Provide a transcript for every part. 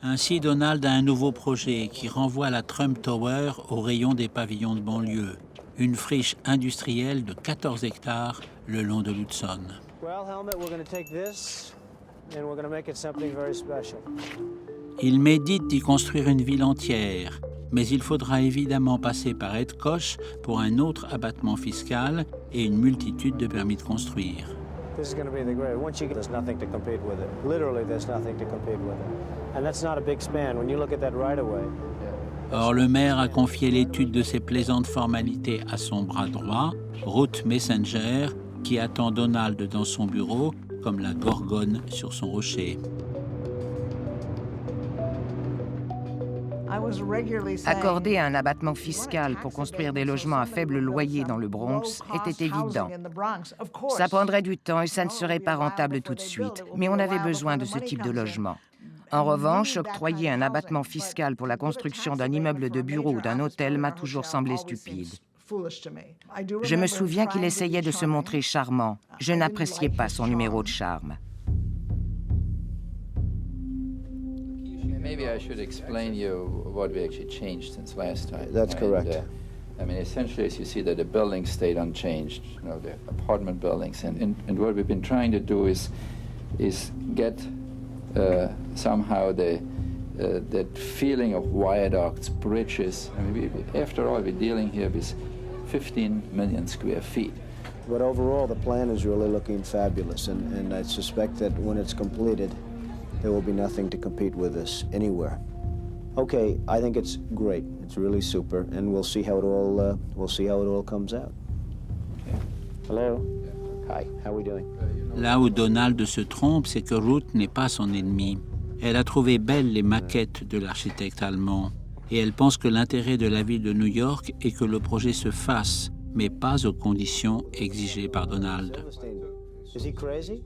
Ainsi, Donald a un nouveau projet qui renvoie la Trump Tower au rayon des pavillons de banlieue, une friche industrielle de 14 hectares le long de l'Hudson. Il médite d'y construire une ville entière, mais il faudra évidemment passer par Ed Koch pour un autre abattement fiscal et une multitude de permis de construire. This is going to be the great. Once you get, there's nothing to compete with it. Literally, there's nothing to compete with it. And that's not a big span. When you look at that right away. Or, le maire a confié l'étude de ces plaisantes formalités à son bras droit, Ruth Messenger, qui attend Donald dans son bureau comme la gorgone sur son rocher. Accorder un abattement fiscal pour construire des logements à faible loyer dans le Bronx était évident. Ça prendrait du temps et ça ne serait pas rentable tout de suite, mais on avait besoin de ce type de logement. En revanche, octroyer un abattement fiscal pour la construction d'un immeuble de bureau ou d'un hôtel m'a toujours semblé stupide. Je me souviens qu'il essayait de se montrer charmant. Je n'appréciais pas son numéro de charme. Maybe I should explain you what we actually changed since last time. That's correct. I mean, essentially, as you see that the buildings stayed unchanged, you know, the apartment buildings, and what we've been trying to do is get somehow that feeling of viaducts, bridges. I mean, after all, we're dealing here with 15 million square feet. But overall, the plan is really looking fabulous, and I suspect that when it's completed, there will be nothing to compete with us anywhere. Okay, I think it's great. It's really super, and we'll see how it all comes out. Okay. Hello. Hi. How are we doing? Là où Donald se trompe, c'est que Ruth n'est pas son ennemi. Elle a trouvé belles les maquettes de l'architecte allemand, et elle pense que l'intérêt de la ville de New York est que le projet se fasse, mais pas aux conditions exigées par Donald. Is he crazy?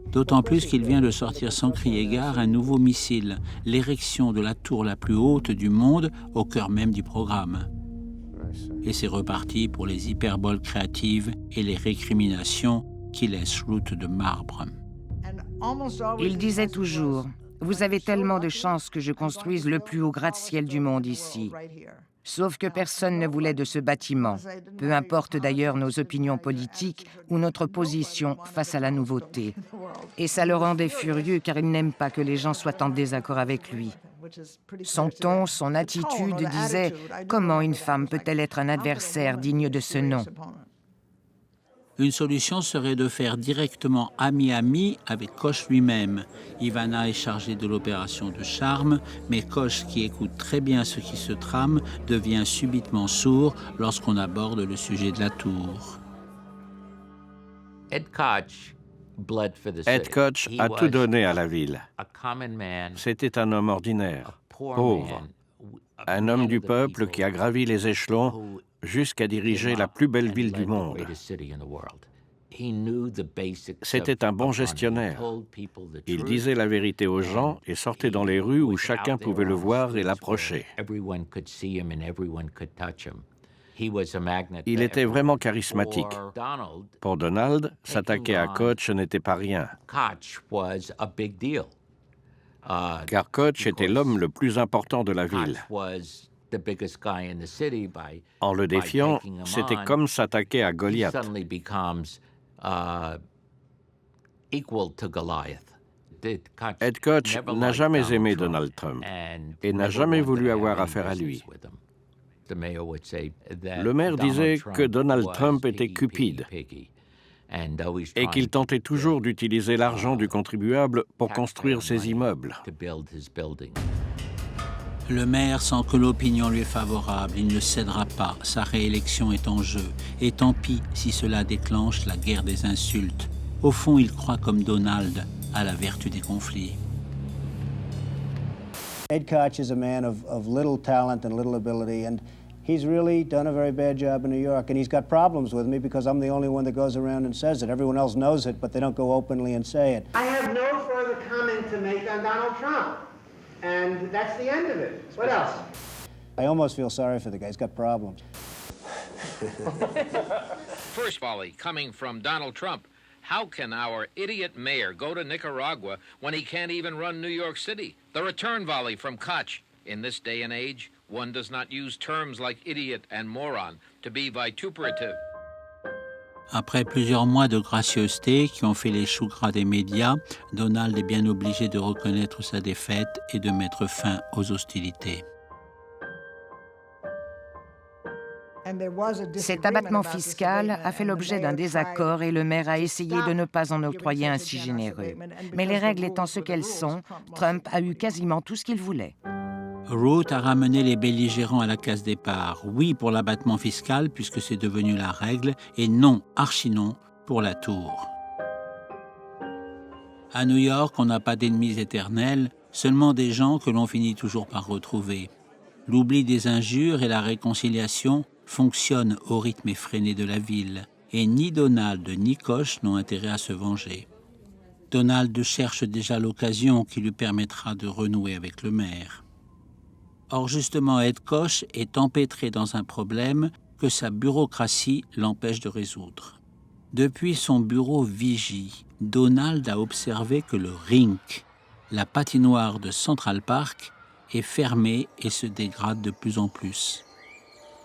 D'autant plus qu'il vient de sortir sans crier gare un nouveau missile, l'érection de la tour la plus haute du monde au cœur même du programme. Et c'est reparti pour les hyperboles créatives et les récriminations qui laissent Ruth de marbre. Il disait toujours « Vous avez tellement de chance que je construise le plus haut gratte-ciel du monde ici. » Sauf que personne ne voulait de ce bâtiment, peu importe d'ailleurs nos opinions politiques ou notre position face à la nouveauté. Et ça le rendait furieux car il n'aime pas que les gens soient en désaccord avec lui. Son ton, son attitude disaient « Comment une femme peut-elle être un adversaire digne de ce nom ?» Une solution serait de faire directement ami-ami avec Koch lui-même. Ivana est chargée de l'opération de charme, mais Koch, qui écoute très bien ce qui se trame, devient subitement sourd lorsqu'on aborde le sujet de la tour. Ed Koch a tout donné à la ville. C'était un homme ordinaire, pauvre, un homme du peuple qui a gravi les échelons jusqu'à diriger la plus belle ville du monde. C'était un bon gestionnaire. Il disait la vérité aux gens et sortait dans les rues où chacun pouvait le voir et l'approcher. Il était vraiment charismatique. Pour Donald, s'attaquer à Koch n'était pas rien. Car Koch était l'homme le plus important de la ville. En le défiant, c'était comme s'attaquer à Goliath. Ed Koch n'a jamais aimé Donald Trump et n'a jamais voulu avoir affaire à lui. Le maire disait que Donald Trump était cupide et qu'il tentait toujours d'utiliser l'argent du contribuable pour construire ses immeubles. Le maire sent que l'opinion lui est favorable, il ne cédera pas, sa réélection est en jeu. Et tant pis si cela déclenche la guerre des insultes. Au fond, il croit comme Donald à la vertu des conflits. Ed Koch is a man of little talent and little ability, and he's really done a very bad job in New York, and he's got problems with me because I'm the only one that goes around and says it. Everyone else knows it, but they don't go openly and say it. I have no further comment to make on Donald Trump. And that's the end of it. What else? I almost feel sorry for the guy. He's got problems. First volley coming from Donald Trump. How can our idiot mayor go to Nicaragua when he can't even run New York City? The return volley from Koch. In this day and age, one does not use terms like idiot and moron to be vituperative. Après plusieurs mois de gracieuseté qui ont fait les choux gras des médias, Donald est bien obligé de reconnaître sa défaite et de mettre fin aux hostilités. Cet abattement fiscal a fait l'objet d'un désaccord et le maire a essayé de ne pas en octroyer un si généreux. Mais les règles étant ce qu'elles sont, Trump a eu quasiment tout ce qu'il voulait. Root a ramené les belligérants à la case départ. Oui pour l'abattement fiscal puisque c'est devenu la règle et non, archi non, pour la tour. À New York, on n'a pas d'ennemis éternels, seulement des gens que l'on finit toujours par retrouver. L'oubli des injures et la réconciliation fonctionnent au rythme effréné de la ville, et ni Donald ni Koch n'ont intérêt à se venger. Donald cherche déjà l'occasion qui lui permettra de renouer avec le maire. Or justement, Ed Koch est empêtré dans un problème que sa bureaucratie l'empêche de résoudre. Depuis son bureau vigie, Donald a observé que le rink, la patinoire de Central Park, est fermé et se dégrade de plus en plus.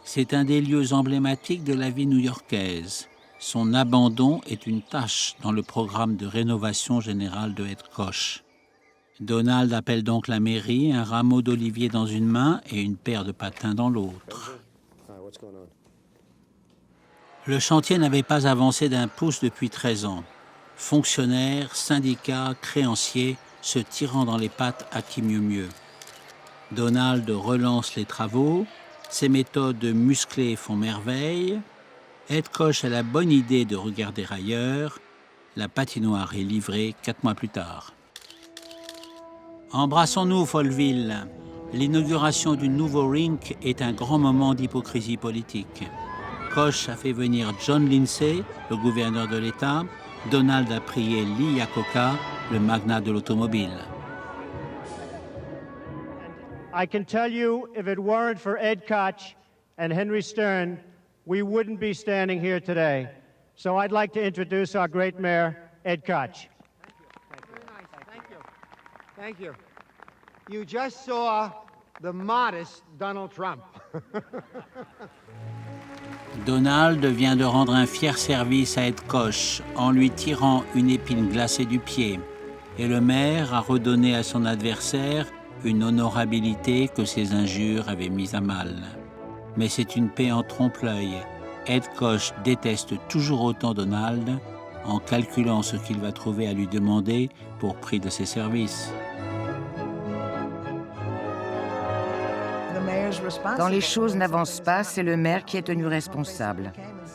C'est un des lieux emblématiques de la vie new-yorkaise. Son abandon est une tâche dans le programme de rénovation générale de Ed Koch. Donald appelle donc la mairie, un rameau d'olivier dans une main et une paire de patins dans l'autre. Le chantier n'avait pas avancé d'un pouce depuis 13 ans. Fonctionnaires, syndicats, créanciers se tirant dans les pattes à qui mieux mieux. Donald relance les travaux, ses méthodes musclées font merveille. Ed Koch a la bonne idée de regarder ailleurs. La patinoire est livrée 4 mois plus tard. Embrassons-nous, Folleville. L'inauguration du nouveau rink est un grand moment d'hypocrisie politique. Koch a fait venir John Lindsay, le gouverneur de l'État. Donald a prié Lee Iacocca, le magnat de l'automobile. I can tell you, if it weren't for Ed Koch and Henry Stern, we wouldn't be standing here today. So I'd like to introduce our great mayor, Ed Koch. Thank you. Thank you. You just saw the modest Donald Trump. Donald vient de rendre un fier service à Ed Koch en lui tirant une épine glacée du pied. Et le maire a redonné à son adversaire une honorabilité que ses injures avaient mise à mal. Mais c'est une paix en trompe-l'œil. Ed Koch déteste toujours autant Donald en calculant ce qu'il va trouver à lui demander pour prix de ses services. Quand les choses n'avancent pas, c'est le maire qui est tenu responsable.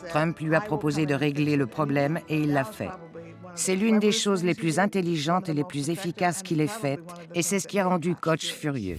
Trump lui a proposé de régler le problème et il l'a fait. C'est l'une des choses les plus intelligentes et les plus efficaces qu'il ait faites, et c'est ce qui a rendu Koch furieux.